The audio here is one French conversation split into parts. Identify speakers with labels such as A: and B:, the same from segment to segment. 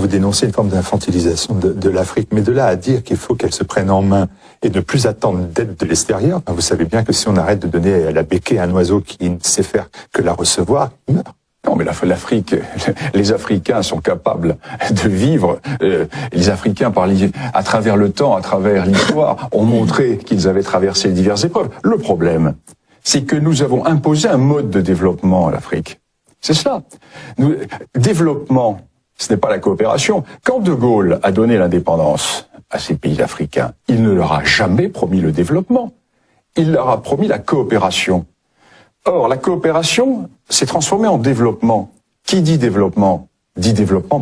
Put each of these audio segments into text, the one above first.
A: dénoncez une forme d'infantilisation de l'Afrique, mais de là à dire qu'il faut qu'elle se prenne en main et ne plus attendre d'aide de l'extérieur, vous savez bien que si on arrête de donner à la béquille à un oiseau qui ne sait faire que la recevoir, il meurt.
B: Non, mais l'Afrique, les Africains sont capables de vivre. Les Africains, à travers le temps, à travers l'histoire, ont montré qu'ils avaient traversé diverses épreuves. Le problème, c'est que nous avons imposé un mode de développement à l'Afrique. C'est cela. Développement, ce n'est pas la coopération. Quand De Gaulle a donné l'indépendance à ces pays africains, il ne leur a jamais promis le développement. Il leur a promis la coopération. Or, la coopération s'est transformée en développement. Qui dit développement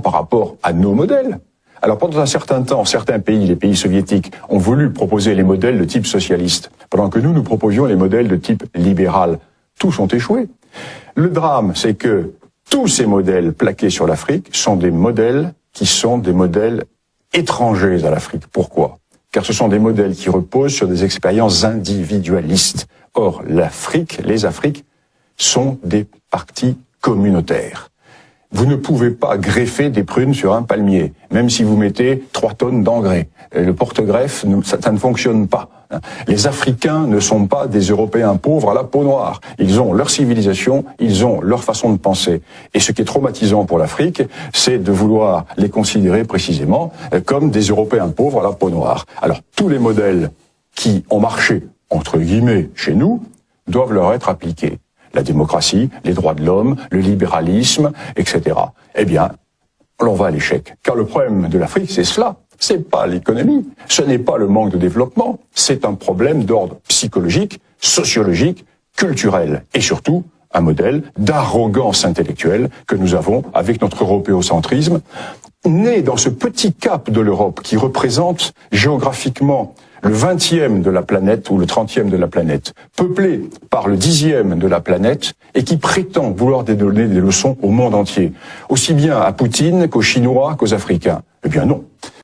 B: par rapport à nos modèles. Alors, pendant un certain temps, certains pays, les pays soviétiques, ont voulu proposer les modèles de type socialiste, pendant que nous proposions les modèles de type libéral. Tous ont échoué. Le drame, c'est que tous ces modèles plaqués sur l'Afrique sont des modèles qui sont des modèles étrangers à l'Afrique. Pourquoi ? Car ce sont des modèles qui reposent sur des expériences individualistes. Or, l'Afrique, les Afriques, sont des partis communautaires. Vous ne pouvez pas greffer des prunes sur un palmier, même si vous mettez 3 tonnes d'engrais. Le porte-greffe, ça ne fonctionne pas. Les Africains ne sont pas des Européens pauvres à la peau noire. Ils ont leur civilisation, ils ont leur façon de penser. Et ce qui est traumatisant pour l'Afrique, c'est de vouloir les considérer précisément comme des Européens pauvres à la peau noire. Alors, tous les modèles qui ont marché, entre guillemets, chez nous, doivent leur être appliqués. La démocratie, les droits de l'homme, le libéralisme, etc. Eh bien, l'on va à l'échec. Car le problème de l'Afrique, c'est cela. C'est pas l'économie. Ce n'est pas le manque de développement. C'est un problème d'ordre psychologique, sociologique, culturel. Et surtout, un modèle d'arrogance intellectuelle que nous avons avec notre européocentrisme, né dans ce petit cap de l'Europe qui représente géographiquement le 20e de la planète ou le 30e de la planète, peuplé par le 10e de la planète et qui prétend vouloir donner des leçons au monde entier, aussi bien à Poutine qu'aux Chinois qu'aux Africains. Eh bien non.